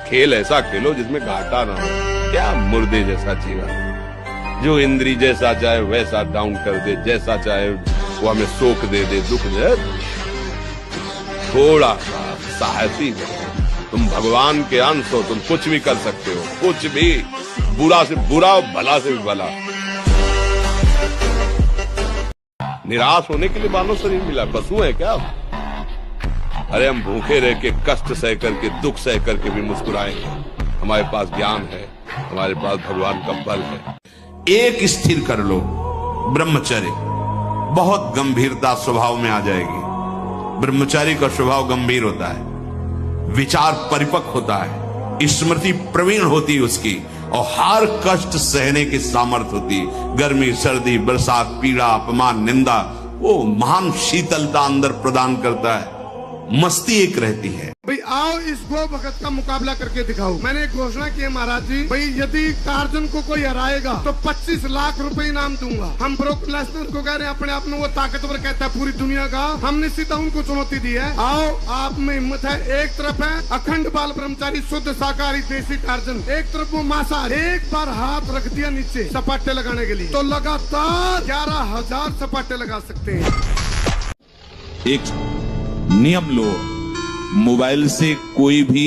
खेल ऐसा खेलो जिसमें घाटा ना हो। क्या मुर्दे जैसा जीवन, जो इंद्री जैसा चाहे वैसा डाउन कर दे, जैसा चाहे वो हमें सोख दे दुख दे। थोड़ा सा साहसी करो, तुम भगवान के अंश हो, तुम कुछ भी कर सकते हो, कुछ भी, बुरा से बुरा और भला से भी भला। निराश होने के लिए मानव शरीर मिला, पशु है क्या? अरे हम भूखे रह के, कष्ट सह करके, दुख सह करके भी मुस्कुराएंगे। हमारे पास ज्ञान है, हमारे पास भगवान का बल है। एक स्थिर कर लो, ब्रह्मचर्य, बहुत गंभीरता स्वभाव में आ जाएगी। ब्रह्मचारी का स्वभाव गंभीर होता है, विचार परिपक्व होता है, स्मृति प्रवीण होती है उसकी, और हर कष्ट सहने की सामर्थ्य होती है। गर्मी, सर्दी, बरसात, पीड़ा, अपमान, निंदा, वो महान शीतलता अंदर प्रदान करता है। मस्ती एक रहती है। भाई आओ इस गो भगत का मुकाबला करके दिखाओ। मैंने एक घोषणा की है महाराज जी, भाई यदि टार्जन को कोई हराएगा तो 25 लाख रुपए इनाम दूंगा। हम ब्रोक लेसनर को कह रहे हैं, अपने आप में वो ताकतवर कहता है पूरी दुनिया का, हमने सीधा उनको चुनौती दी है। आओ, आप में हिम्मत है। एक तरफ है अखंड बाल ब्रह्मचारी शुद्ध शाकाहारी देसी टार्जन, एक तरफ वो मांसाहारी। एक बार हाथ रख दिया नीचे सपाटे लगाने के लिए तो लगातार 11,000 सपाटे लगा सकते हैं। एक नियम लो, मोबाइल से कोई भी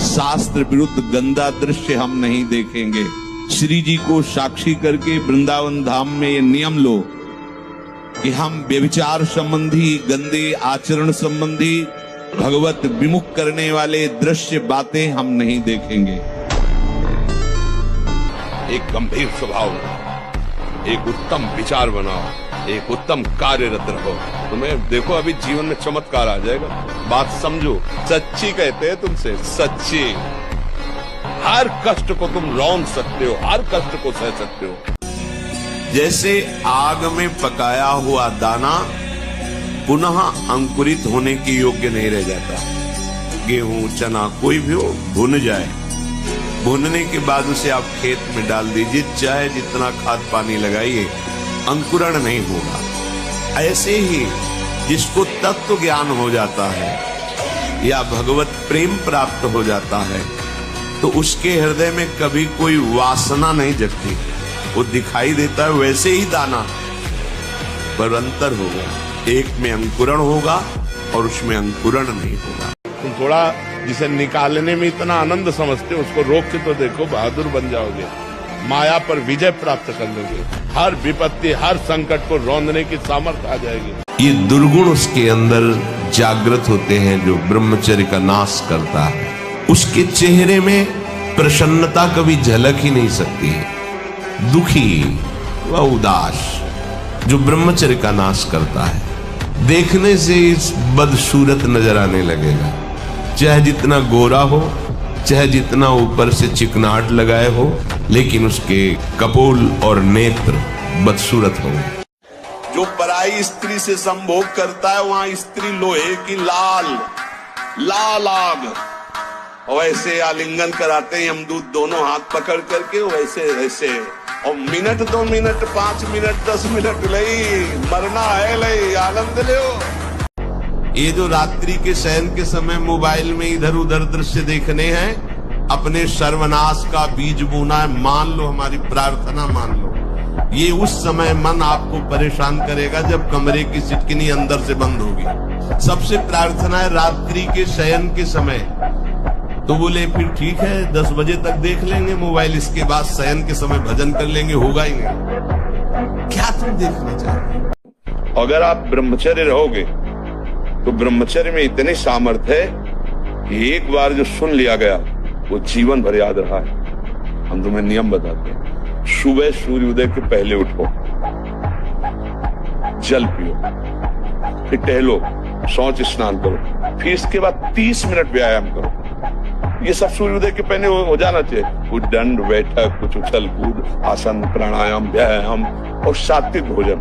शास्त्र विरुद्ध गंदा दृश्य हम नहीं देखेंगे। श्री जी को साक्षी करके वृंदावन धाम में ये नियम लो कि हम व्यभिचार संबंधी, गंदे आचरण संबंधी, भगवत विमुख करने वाले दृश्य बातें हम नहीं देखेंगे। एक गंभीर स्वभाव बनाओ, एक उत्तम विचार बनाओ, एक उत्तम कार्यरत रहो। तुम्हें देखो अभी जीवन में चमत्कार आ जाएगा। बात समझो, सच्ची कहते हैं तुमसे, सच्ची। हर कष्ट को तुम रौंद सकते हो, हर कष्ट को सह सकते हो। जैसे आग में पकाया हुआ दाना पुनः अंकुरित होने के योग्य नहीं रह जाता। गेहूं, चना, कोई भी हो, भुन जाए, भुनने के बाद उसे आप खेत में डाल दीजिए, चाहे जितना खाद पानी लगाइए, अंकुरण नहीं होगा। ऐसे ही जिसको तत्व ज्ञान हो जाता है या भगवत प्रेम प्राप्त हो जाता है तो उसके हृदय में कभी कोई वासना नहीं जगती। वो दिखाई देता है वैसे ही दाना, पर अंतर होगा, एक में अंकुरण होगा और उसमें अंकुरण नहीं होगा। तुम थोड़ा जिसे निकालने में इतना आनंद समझते हो, उसको रोक के तो देखो, बहादुर बन जाओगे, माया पर विजय प्राप्त कर लोगे। हर विपत्ति, हर संकट को रौंदने की सामर्थ्य आ जाएगी। ये दुर्गुण उसके अंदर जागृत होते हैं जो ब्रह्मचर्य का नाश करता है। उसके चेहरे में प्रसन्नता कभी झलक ही नहीं सकती है। दुखी व उदास जो ब्रह्मचर्य का नाश करता है, देखने से इस बदसूरत नजर आने लगेगा। चाहे जितना गोरा हो, चाहे जितना ऊपर से चिकनाट लगाए हो, लेकिन उसके कपोल और नेत्र बदसूरत होंगे। जो पराई स्त्री से संभोग करता है, वहां स्त्री लोहे की लाल आग, और ऐसे आलिंगन कराते हैं यमदूत दोनों हाथ पकड़ करके, वैसे और मिनट 2 मिनट 5 मिनट 10 मिनट लई मरना है, लई आनंद ले। ये जो रात्रि के शयन के समय मोबाइल में इधर उधर दृश्य देखने हैं, अपने सर्वनाश का बीज बोना है। मान लो, हमारी प्रार्थना मान लो, ये उस समय मन आपको परेशान करेगा जब कमरे की सिटकिनी अंदर से बंद होगी। सबसे प्रार्थना है रात्रि के शयन के समय। तो बोले फिर ठीक है, 10 बजे तक देख लेंगे मोबाइल, इसके बाद शयन के समय भजन कर लेंगे, होगा ही नहीं। क्या तुम देखना चाहते हो? अगर आप ब्रह्मचर्य रहोगे तो ब्रह्मचर्य में इतनी सामर्थ्य है कि एक बार जो सुन लिया गया वो जीवन भर याद रहा है। हम तुम्हें नियम बताते हैं। सुबह सूर्योदय के पहले उठो, जल पियो, फिर टहलो, शौच स्नान करो, फिर इसके बाद 30 मिनट व्यायाम करो। ये सब सूर्योदय के पहले हो जाना चाहिए। कुछ दंड बैठक, कुछ उछल कूद, आसन, प्राणायाम, व्यायाम और सात्विक भोजन।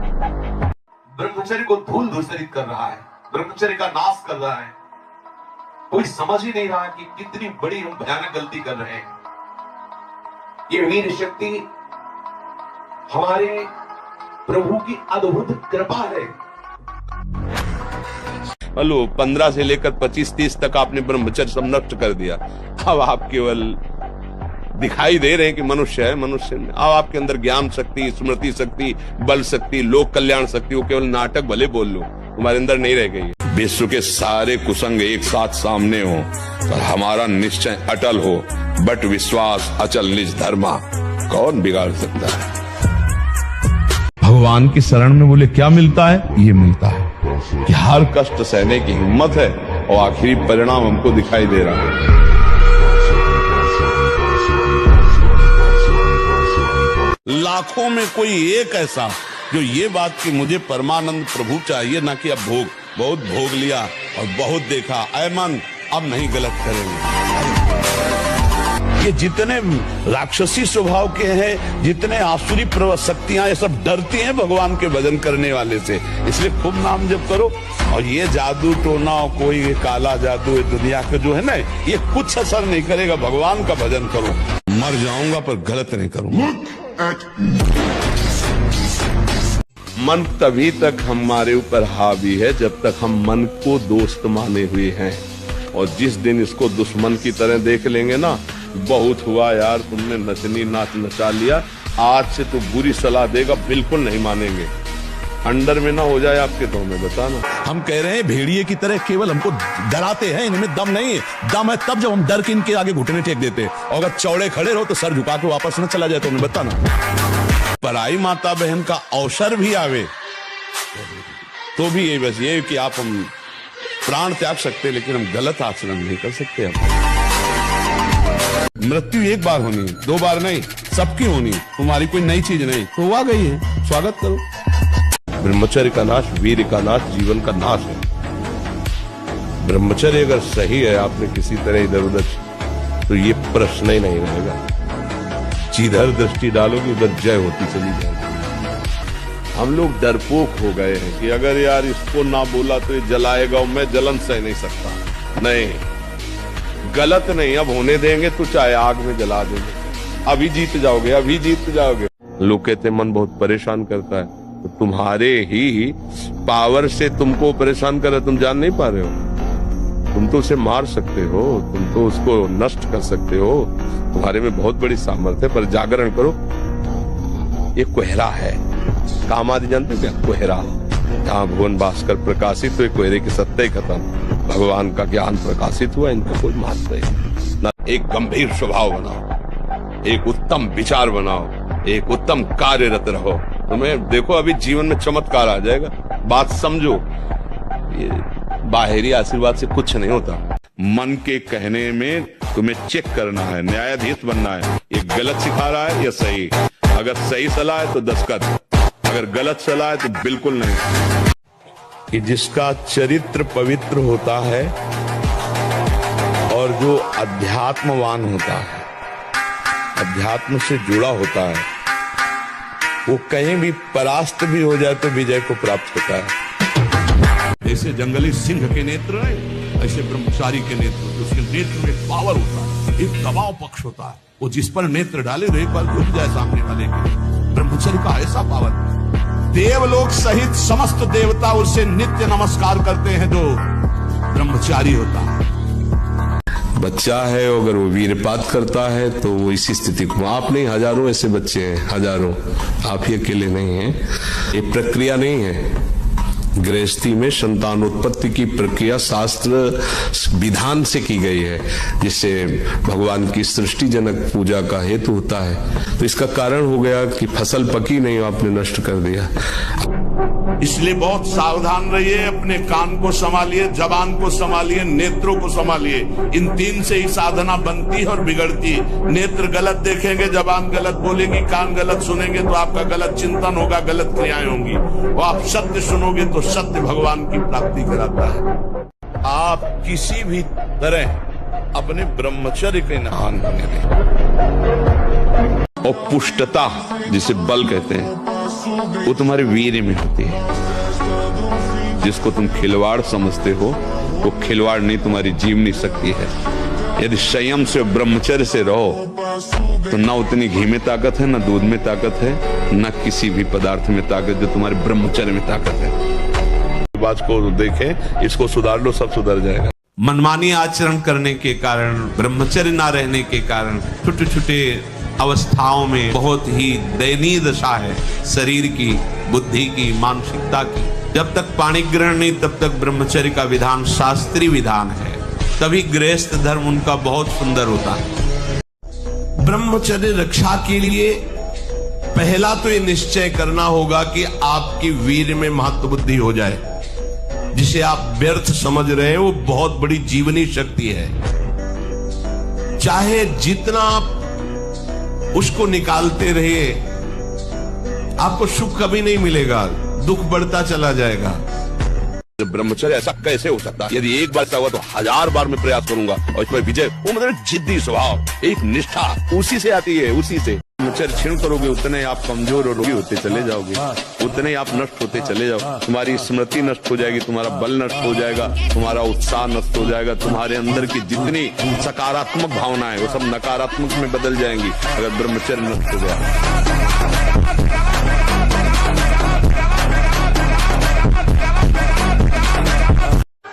ब्रह्मचर्य को धूल धूसरित कर रहा है, ब्रह्मचर्य का नाश कर रहा है। कोई समझ ही नहीं रहा कि कितनी बड़ी हम भयानक गलती कर रहे हैं। ये वीर शक्ति हमारे प्रभु की अद्भुत कृपा है। बोलो 15 से लेकर 25-30 तक आपने ब्रह्मचर्य सब नष्ट कर दिया। अब आप केवल दिखाई दे रहे हैं कि मनुष्य है, मनुष्य में अब आपके अंदर ज्ञान शक्ति, स्मृति शक्ति, बल शक्ति, लोक कल्याण शक्ति, वो केवल नाटक भले बोल लो, तुम्हारे अंदर नहीं रह गई। विश्व के सारे कुसंग एक साथ सामने हो और हमारा निश्चय अटल हो, बट विश्वास अचल निज धर्मा, कौन बिगाड़ सकता है। भगवान की शरण में बोले क्या मिलता है? ये मिलता है कि हर कष्ट सहने की हिम्मत है और आखिरी परिणाम हमको दिखाई दे रहा है। लाखों में कोई एक ऐसा जो ये बात कि मुझे परमानंद प्रभु चाहिए, ना कि अब भोग, बहुत भोग लिया और बहुत देखा, ऐ मन अब नहीं गलत करेंगे। ये जितने राक्षसी स्वभाव के हैं, जितने आसुरी शक्तियां, ये सब डरती हैं भगवान के भजन करने वाले से, इसलिए खूब नाम जप करो। और ये जादू टोना, कोई काला जादू ये दुनिया का जो है ना, ये कुछ असर नहीं करेगा। भगवान का भजन करो। मर जाऊंगा पर गलत नहीं करूंगा। मन तभी तक हमारे ऊपर हावी है जब तक हम मन को दोस्त माने हुए हैं, और जिस दिन इसको दुश्मन की तरह देख लेंगे ना, बहुत हुआ यार, तुमने नचनी नाच नचा लिया, आज से तो बुरी सलाह देगा, बिल्कुल नहीं मानेंगे। अंडर में ना हो जाए आपके तो हमें बताना। हम कह रहे हैं भेड़िए की तरह केवल हमको डराते हैं, इनमें दम नहीं है। दम है तब जब हम डर के इनके आगे घुटने टेक देते, और अगर चौड़े खड़े रहो तो सर झुका के वापस न चला जाए तो हमें बताना। पराई माता बहन का अवसर भी आवे तो भी ये बस ये कि आप हम प्राण त्याग सकते, लेकिन हम गलत आचरण नहीं कर सकते। हम मृत्यु एक बार होनी, 2 बार नहीं, सबकी होनी, तुम्हारी कोई नई चीज नहीं, तो आ गई है, स्वागत करो। ब्रह्मचर्य का नाश वीर का नाश, जीवन का नाश है। ब्रह्मचर्य अगर सही है, आपने किसी तरह इधर उधर, तो ये प्रश्न ही नहीं रहेगा। जिधर दृष्टि डालोगे उधर जय होती चली जाएगी। हम लोग डरपोक हो गए हैं कि अगर यार इसको ना बोला तो ये जलाएगा और मैं जलन सह नहीं सकता। नहीं, गलत नहीं, अब होने देंगे तो चाहे आग में जला देंगे, अभी जीत जाओगे, अभी जीत जाओगे। लोग कहते मन बहुत परेशान करता है, तो तुम्हारे ही पावर से तुमको परेशान कर रहा है, तुम जान नहीं पा रहे हो। तुम तो उसे मार सकते हो, तुम तो उसको नष्ट कर सकते हो, तुम्हारे में बहुत बड़ी सामर्थ्य है, पर जागरण करो। ये कोहरा है, काम आदि जानते क्या? कोहरा, जहाँ भुवन भास्कर प्रकाशित हुए, कोहरे की सत्ता ही खत्म, भगवान का ज्ञान प्रकाशित हुआ, इनका कोई महत्व नहीं। ना एक गंभीर स्वभाव बनाओ, एक उत्तम विचार बनाओ, एक उत्तम कार्यरत रहो, तुम्हें देखो अभी जीवन में चमत्कार आ जाएगा। बात समझो, ये बाहरी आशीर्वाद से कुछ नहीं होता। मन के कहने में तुम्हें चेक करना है, न्यायाधीश बनना है, ये गलत सिखा रहा है या सही। अगर सही सलाह है तो दस्तखत, अगर गलत सलाह है तो बिल्कुल नहीं। कि जिसका चरित्र पवित्र होता है और जो अध्यात्मवान होता है, अध्यात्म से जुड़ा होता है, वो कहीं भी परास्त भी हो जाए तो विजय को प्राप्त होता है। जैसे जंगली सिंह के नेत्र है, ऐसे ब्रह्मचारी के नेत्र, उसके नेत्र में पावर होता है, एक दबाव पक्ष होता है, वो जिस पर नेत्र डाले तो एक बार झुक जाए सामने वाले के। ब्रह्मचर्य का ऐसा पावर, देवलोक सहित समस्त देवता उसे नित्य नमस्कार करते हैं जो ब्रह्मचारी होता है। बच्चा है, अगर वो वीरपात करता है तो वो इसी स्थिति को, आप नहीं, हजारों ऐसे बच्चे हैं, हजारों, आप ही अकेले नहीं हैं। ये प्रक्रिया नहीं है। गृहस्थी में संतानोत्पत्ति की प्रक्रिया शास्त्र विधान से की गई है, जिससे भगवान की सृष्टि जनक पूजा का हेतु होता है। तो इसका कारण हो गया कि फसल पकी नहीं, आपने नष्ट कर दिया। इसलिए बहुत सावधान रहिए, अपने कान को संभालिए, जबान को संभालिए, नेत्रों को संभालिए। इन 3 से ही साधना बनती है और बिगड़ती। नेत्र गलत देखेंगे, जबान गलत बोलेगी, कान गलत सुनेंगे तो आपका गलत चिंतन होगा, गलत क्रियाएं होंगी। और आप सत्य सुनोगे तो सत्य भगवान की प्राप्ति कराता है। आप किसी भी तरह अपने ब्रह्मचर्य के नहान बने रहें। और पुष्टता, जिसे बल कहते हैं, वो तुम्हारे वीर्य में होती है। जिसको तुम खिलवाड़ समझते हो, वो खिलवाड़ नहीं, तुम्हारी जीवनी शक्ति है। यदि संयम से ब्रह्मचर्य से रहो तो ना उतनी घी में ताकत है, ना दूध में ताकत है, ना किसी भी पदार्थ में ताकत, जो तुम्हारे ब्रह्मचर्य में ताकत है। बात को देखें, इसको सुधार लो, सब सुधर जाएगा। मनमानी आचरण करने के कारण, ब्रह्मचर्य ना रहने के कारण छोटे छोटे अवस्थाओं में बहुत ही दयनीय दशा है शरीर की, बुद्धि की, मानसिकता की। जब तक पाणी ग्रहण नहीं तब तक ब्रह्मचर्य का विधान शास्त्रीय विधान है, तभी गृहस्थ धर्म उनका बहुत सुंदर होता है। ब्रह्मचर्य रक्षा के लिए पहला तो ये निश्चय करना होगा कि आपकी वीर में महत्व बुद्धि हो जाए। जिसे आप व्यर्थ समझ रहे हैं वो बहुत बड़ी जीवनी शक्ति है। चाहे जितना आप उसको निकालते रहिए, आपको सुख कभी नहीं मिलेगा, दुख बढ़ता चला जाएगा। ब्रह्मचर्य ऐसा कैसे हो सकता है? यदि एक बार ऐसा हुआ तो 1000 बार मैं प्रयास करूंगा और इस पर विजय। वो मतलब जिद्दी स्वभाव, एक निष्ठा, उसी से आती है, उसी से। ब्रह्मचर्य क्षीण करोगे उतने आप कमजोर और रोगी होते चले जाओगे, उतने आप नष्ट होते चले जाओ। तुम्हारी स्मृति नष्ट हो जाएगी, तुम्हारा बल नष्ट हो जाएगा, तुम्हारा उत्साह नष्ट हो जाएगा, तुम्हारे अंदर की जितनी सकारात्मक भावनाएं वो सब नकारात्मक में बदल जाएंगी अगर ब्रह्मचर्य नष्ट हो गया।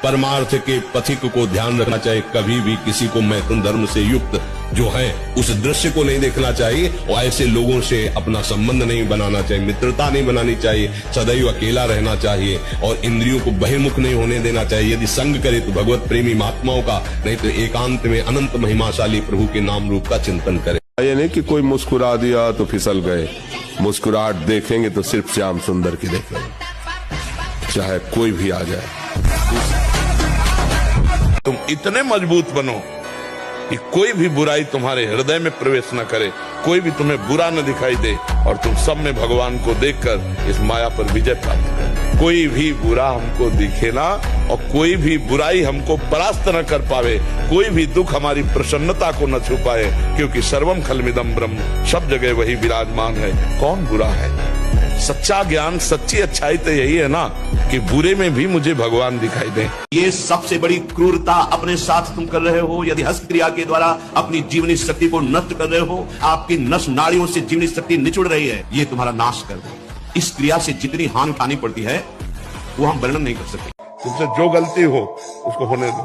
परमार्थ के पथिक को ध्यान रखना चाहिए। कभी भी किसी को मैथुन धर्म से युक्त जो है उस दृश्य को नहीं देखना चाहिए और ऐसे लोगों से अपना संबंध नहीं बनाना चाहिए, मित्रता नहीं बनानी चाहिए, सदैव अकेला रहना चाहिए और इंद्रियों को बहिर्मुख नहीं होने देना चाहिए। यदि संग करे तो भगवत प्रेमी महात्माओं का, नहीं तो एकांत में अनंत महिमाशाली प्रभु के नाम रूप का चिंतन करे। ये नहीं कि कोई मुस्कुरा दिया तो फिसल गए। मुस्कुराहट देखेंगे तो सिर्फ श्याम सुंदर की देखेंगे, चाहे कोई भी आ जाए। तुम इतने मजबूत बनो कि कोई भी बुराई तुम्हारे हृदय में प्रवेश न करे, कोई भी तुम्हें बुरा न दिखाई दे और तुम सब में भगवान को देखकर इस माया पर विजय प्राप्त करो। कोई भी बुरा हमको दिखे ना और कोई भी बुराई हमको परास्त न कर पावे, कोई भी दुख हमारी प्रसन्नता को न छुपाए, क्योंकि सर्वम खलमिदम ब्रह्म, सब जगह वही विराजमान है। कौन बुरा है? सच्चा ज्ञान, सच्ची अच्छाई तो यही है ना कि बुरे में भी मुझे भगवान दिखाई दे। ये सबसे बड़ी क्रूरता अपने साथ तुम कर रहे हो। यदि हस्त क्रिया के द्वारा अपनी जीवनी शक्ति को नष्ट कर रहे हो, आपकी नस नाड़ियों से जीवनी शक्ति निचुड़ रही है, ये तुम्हारा नाश कर दे। इस क्रिया से जितनी हानि उठानी पड़ती है वो हम वर्णन नहीं कर सकते। तुमसे जो गलती हो उसको होने दो,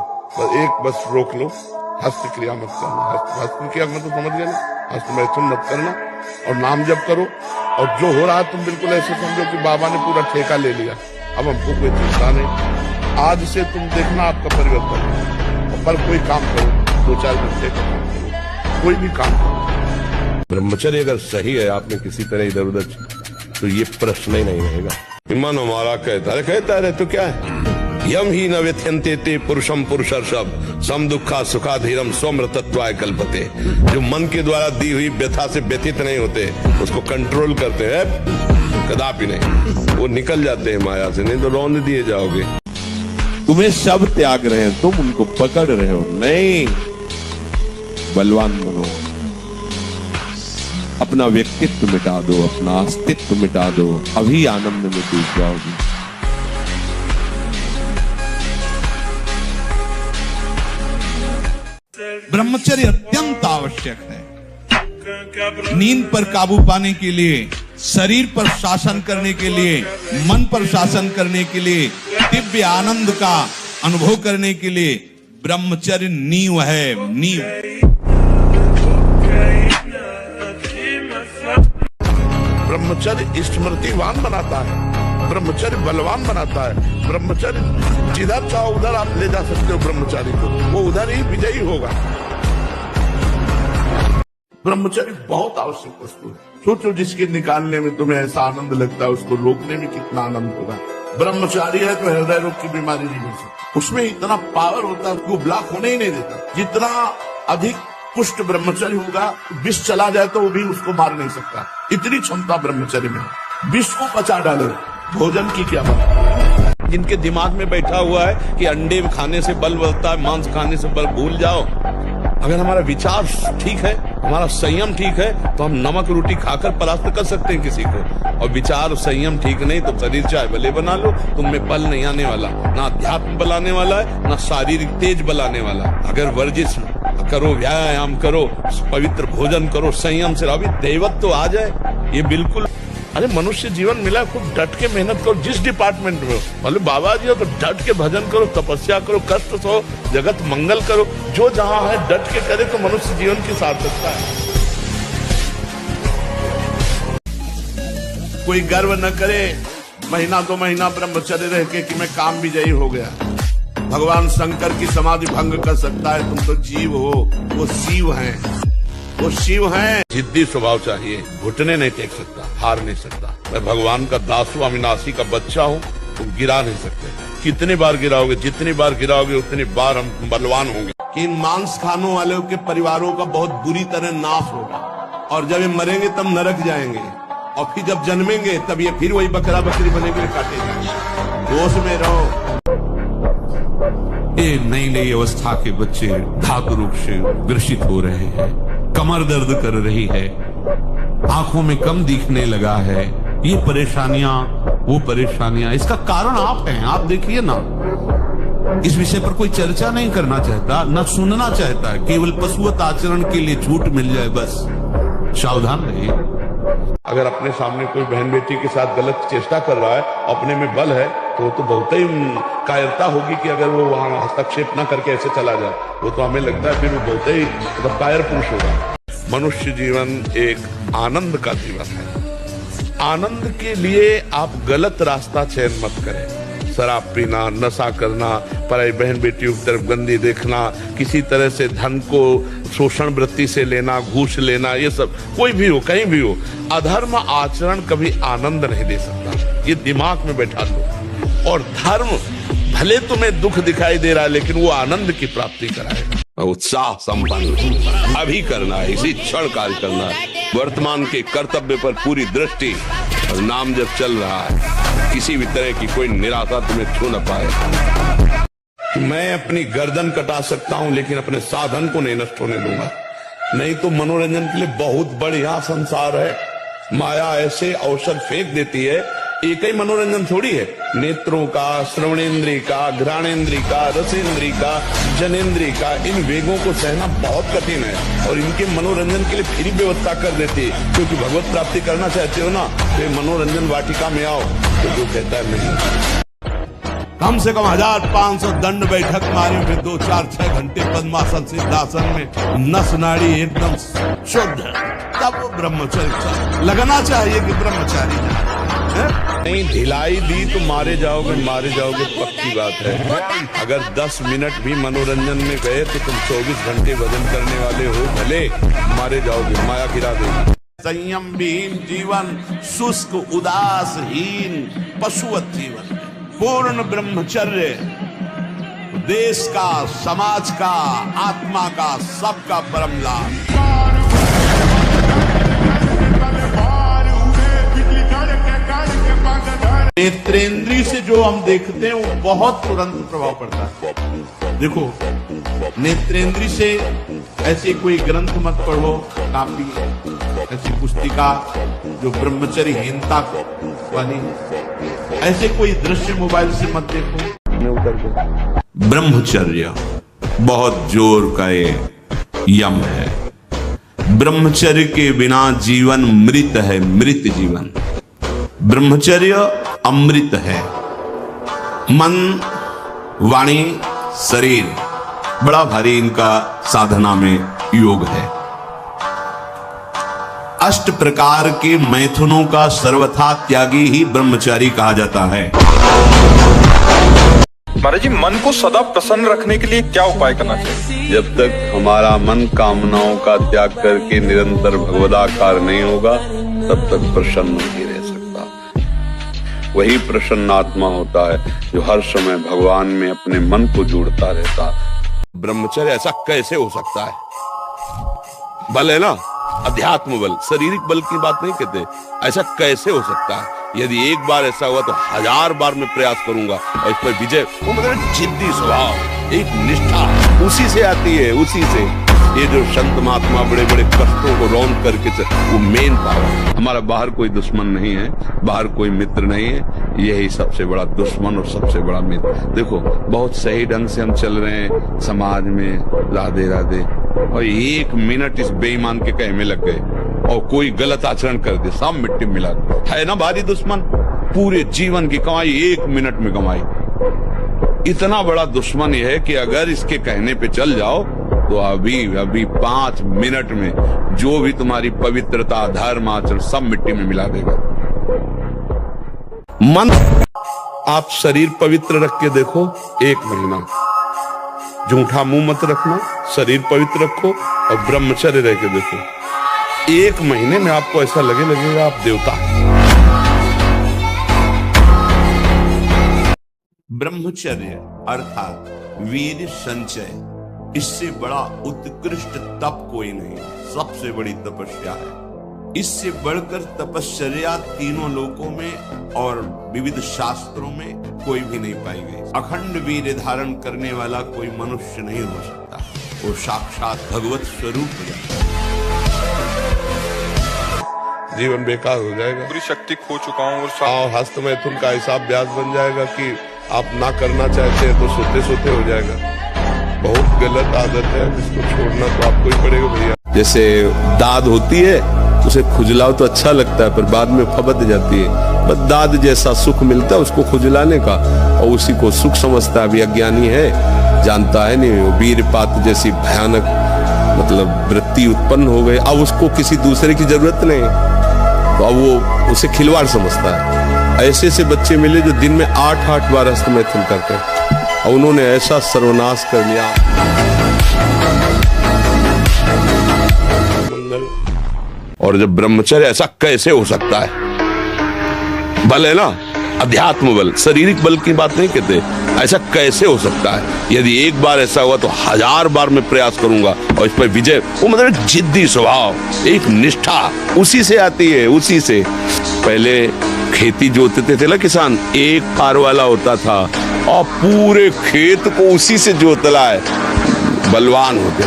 बस रोक लो, हस्त क्रिया मत करना। हस्त क्रिया मतलब समझ गए ना, हस्त मैथुन मत करना और नाम जप करो। और जो हो रहा है तुम बिल्कुल ऐसे समझो कि बाबा ने पूरा ठेका ले लिया, अब हमको कोई चिंता नहीं। आज से तुम देखना आपका परिवर्तन। पर कोई काम करो, 2-4 घंटे का काम करो, कोई भी काम करो। ब्रह्मचर्य अगर सही है, आपने किसी तरह इधर उधर, तो ये प्रश्न ही नहीं रहेगा। मन हमारा कहता है तो क्या है? यम ही न व्यथ्यन्ते ते पुरुषम पुरुषर्षभ सम दुखा सुखा धीरम स्वमृतत्वाय कल्पते। जो मन के द्वारा दी हुई व्यथा से व्यथित नहीं होते, उसको कंट्रोल करते हैं, कदापि नहीं, वो निकल जाते हैं माया से, नहीं तो रौंद दिए जाओगे। तुम्हें सब त्याग रहे हैं, तुम उनको पकड़ रहे हो। नहीं, बलवान बनो, अपना व्यक्तित्व मिटा दो, अपना अस्तित्व मिटा दो, अभी आनंद में डूब जाओगे। ब्रह्मचर्य अत्यंत आवश्यक है। नींद पर काबू पाने के लिए, शरीर पर शासन करने के लिए, मन पर शासन करने के लिए, दिव्य आनंद का अनुभव करने के लिए ब्रह्मचर्य नींव है, नींव। ब्रह्मचर्य स्मृतिवान बनाता है, ब्रह्मचर्य बलवान बनाता है। ब्रह्मचर्य जिधर चाहो उधर आप ले जा सकते हो ब्रह्मचारी को, वो उधर ही विजयी होगा। ब्रह्मचर्य बहुत आवश्यक वस्तु है। सोचो जिसके निकालने में तुम्हें ऐसा आनंद लगता है, उसको रोकने में कितना आनंद होगा। ब्रह्मचारी है तो हृदय रोग की बीमारी नहीं हो सकती, उसमें इतना पावर होता है, उसको ब्लॉक होने ही नहीं देता। जितना अधिक पुष्ट ब्रह्मचर्य होगा, विष चला जाए तो वो भी उसको मार नहीं सकता, इतनी क्षमता ब्रह्मचर्य में है। विष को पचा डाले, भोजन की क्या बात। जिनके दिमाग में बैठा हुआ है कि अंडे खाने से बल बढ़ता है, मांस खाने से बल, भूल जाओ। अगर हमारा विचार ठीक है, हमारा संयम ठीक है, तो हम नमक रोटी खाकर परास्त कर सकते हैं किसी को। और विचार संयम ठीक नहीं तो शरीर चाहे भले बना लो, तुममें बल नहीं आने वाला, ना अध्यात्म बल आने वाला है, ना शारीरिक तेज बल आने वाला। अगर वर्जिश करो, व्यायाम करो, पवित्र भोजन करो, संयम से अभी दैवत तो आ जाए, ये बिल्कुल अरे मनुष्य जीवन मिला, खूब डट के मेहनत करो जिस डिपार्टमेंट में हो। बोले बाबा जी हो तो डट के भजन करो, तपस्या करो, कष्ट सहो, जगत मंगल करो। जो जहां है डट के करे तो मनुष्य जीवन की सार्थकता है। कोई गर्व न करे महीना 2 महीना ब्रह्मचर्य रह के कि मैं काम विजयी हो गया। भगवान शंकर की समाधि भंग कर सकता है। तुम तो जीव हो, वो शिव हैं, वो शिव हैं। जिद्दी स्वभाव चाहिए, घुटने नहीं टेक सकता, हार नहीं सकता। मैं भगवान का दास हूं, अविनाशी का बच्चा हूं, तुम गिरा नहीं सकते। कितनी बार गिराओगे, जितनी बार गिराओगे उतनी बार हम बलवान होंगे। कि इन मांस खानों वालों के परिवारों का बहुत बुरी तरह नाश होगा, और जब ये मरेंगे तब नरक जाएंगे, और फिर जब जन्मेंगे तब ये फिर वही बकरा बकरी बनेंगे, काटे जाएंगे। होश में रहो। ये नई नई अवस्था के बच्चे धातु रोग से ग्रसित हो रहे हैं, कमर दर्द कर रही है, आंखों में कम दिखने लगा है। ये परेशानियां, वो परेशानियां, इसका कारण आप हैं। आप देखिए ना, इस विषय पर कोई चर्चा नहीं करना चाहता, न सुनना चाहता है। केवल पशुवत आचरण के लिए छूट मिल जाए बस। सावधान रहिए। अगर अपने सामने कोई बहन बेटी के साथ गलत चेष्टा कर रहा है, अपने में बल है, तो बहुत ही कायरता होगी कि अगर वो वहां हस्तक्षेप न करके ऐसे चला जाए। वो तो हमें लगता है फिर वो बहुत ही मतलब कायर पुरुष होगा। मनुष्य जीवन एक आनंद का जीवन है। आनंद के लिए आप गलत रास्ता चयन मत करें। शराब पीना, नशा करना, पराई बहन बेटियों की तरफ गंदी देखना, किसी तरह से धन को शोषण वृत्ति से लेना, घूस लेना, ये सब कोई भी हो, कहीं भी हो, अधर्म आचरण कभी आनंद नहीं दे सकता। ये दिमाग में बैठा लो। और धर्म भले तुम्हें दुख दिखाई दे रहा है, लेकिन वो आनंद की प्राप्ति कराएगा। उत्साह संपन्न अभी करना है, इसी क्षण कार्य करना है। वर्तमान के कर्तव्य पर पूरी दृष्टि, और नाम जब चल रहा है, किसी भी तरह की कोई निराशा तुम्हें छू न पाए। मैं अपनी गर्दन कटा सकता हूं, लेकिन अपने साधन को नहीं नष्ट होने दूंगा। नहीं तो मनोरंजन के लिए बहुत बढ़िया संसार है। माया ऐसे अवसर फेंक देती है। एक ही मनोरंजन थोड़ी है, नेत्रों का, श्रवणेन्द्रिय का, घ्राणेन्द्रिय का, रसेन्द्रिय का, जनेन्द्रिय का, इन वेगों को सहना बहुत कठिन है। और इनके मनोरंजन के लिए फिर व्यवस्था कर देती है। क्योंकि भगवत प्राप्ति करना चाहते हो ना, तो मनोरंजन वाटिका में आओ। तो जो कहता है नहीं, कम से कम 1500 दंड बैठक मारे, फिर 2, 4, 6 घंटे पद्मासन सिद्धासन में नस नाड़ी एकदम शुद्ध, तब वो ब्रह्मचर्य लगना चाहिए कि ब्रह्मचारी नहीं। ढिलाई दी तो मारे जाओगे, पक्की बात है। अगर 10 मिनट भी मनोरंजन में गए तो तुम 24 घंटे भजन करने वाले हो, भले मारे जाओगे, माया गिरा देगी। संयम विहीन जीवन, शुष्क उदासहीन पशुवत जीवन, पूर्ण ब्रह्मचर्य देश का, समाज का, आत्मा का, सबका परम लाभ। नेत्रेंद्रिय से जो हम देखते हैं वो बहुत तुरंत प्रभाव पड़ता है। देखो, नेत्रेंद्रिय से ऐसे कोई ग्रंथ मत पढ़ो, काफी ऐसी पुस्तिका जो ब्रह्मचर्यहीनता वाली, ऐसे कोई दृश्य मोबाइल से मत देखो। ब्रह्मचर्य बहुत जोर का ये यम है। ब्रह्मचर्य के बिना जीवन मृत है, मृत जीवन। ब्रह्मचर्य अमृत है। मन, वाणी, शरीर, बड़ा भारी इनका साधना में योग है। 8 प्रकार के मैथुनों का सर्वथा त्यागी ही ब्रह्मचारी कहा जाता है। महाराज जी, मन को सदा प्रसन्न रखने के लिए क्या उपाय करना चाहिए? जब तक हमारा मन कामनाओं का त्याग करके निरंतर भगवदाकार नहीं होगा, तब तक प्रसन्न नहीं रह सकता। वही प्रसन्न आत्मा होता है जो हर समय भगवान में अपने मन को जोड़ता रहता है। ब्रह्मचर्य ऐसा कैसे हो सकता है? बल है ना, अध्यात्म बल, शारीरिक बल की बात नहीं कहते। ऐसा कैसे हो सकता है? यदि एक बार ऐसा हुआ तो 1000 बार मैं प्रयास करूंगा और इस पर विजय। वो मतलब जिद्दी स्वभाव, एक निष्ठा उसी से आती है, उसी से। ये जो संत महात्मा बड़े बड़े कष्टों को रौंद करके, वो मेन पावर। हमारा बाहर कोई दुश्मन नहीं है, बाहर कोई मित्र नहीं है, यही सबसे बड़ा दुश्मन और सबसे बड़ा मित्र। देखो, बहुत सही ढंग से हम चल रहे हैं समाज में, राधे राधे, और 1 मिनट इस बेईमान के कहे में लग गए, और कोई गलत आचरण कर दे, सब मिट्टी में मिला दे। है ना भारी दुश्मन, पूरे जीवन की कमाई 1 मिनट में कमाई। इतना बड़ा दुश्मन यह है कि अगर इसके कहने पे चल जाओ तो अभी 5 मिनट में जो भी तुम्हारी पवित्रता, धर्म, आचरण सब मिट्टी में मिला देगा। मन, आप शरीर पवित्र रख के देखो 1 महीना, झूठा मुंह मत रखना, शरीर पवित्र रखो और ब्रह्मचर्य रह के देखो, 1 महीने में आपको ऐसा लगेगा आप देवता। ब्रह्मचर्य अर्थात वीर संचय, इससे बड़ा उत्कृष्ट तप कोई नहीं, सबसे बड़ी तपस्या है। इससे बढ़कर तपश्चर्या तीनों लोकों में और विविध शास्त्रों में कोई भी नहीं पाई गई। अखंड वीर धारण करने वाला कोई मनुष्य नहीं हो सकता, वो साक्षात भगवत स्वरूप है। जीवन बेकार हो जाएगा, पूरी शक्ति खो चुका हूँ और हस्त मैथुन का ऐसा अभ्यास बन जाएगा कि आप ना करना चाहते हैं तो सोते सोते हो जाएगा। बहुत गलत आदत है, इसको छोड़ना तो आपको ही पड़ेगा भैया। जैसे दाद होती है, उसे खुजलाओ तो अच्छा लगता है पर बाद में फबद जाती है। बस दाद जैसा सुख मिलता है उसको खुजलाने का, और उसी को सुख समझता है। अभी अज्ञानी है, जानता है नहीं, वो वीरपात जैसी भयानक मतलब वृत्ति उत्पन्न हो गई। अब उसको किसी दूसरे की जरूरत नहीं, तो अब वो उसे खिलवाड़ समझता है। ऐसे से बच्चे मिले जो दिन में 8-8 बार हस्तमैथुन करते हैं, और उन्होंने ऐसा सर्वनाश कर लिया। और जब ब्रह्मचर्य, ऐसा कैसे हो सकता है? बल है ना, अध्यात्म बल, शारीरिक बल की बात नहीं कहते। ऐसा कैसे हो सकता है? यदि एक बार ऐसा हुआ तो 1000 बार मैं प्रयास करूंगा और इस पर विजय। वो मतलब जिद्दी स्वभाव, एक निष्ठा उसी से आती है, उसी से। पहले खेती जोतते थे ना किसान, एक पार वाला होता था और पूरे खेत को उसी से जोतला है, बलवान होते।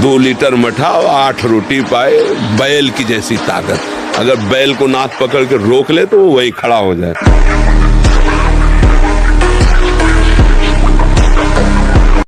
2 लीटर मठा और 8 रोटी पाए, बैल की जैसी ताकत। अगर बैल को नाक पकड़ के रोक ले तो वो वही खड़ा हो जाए।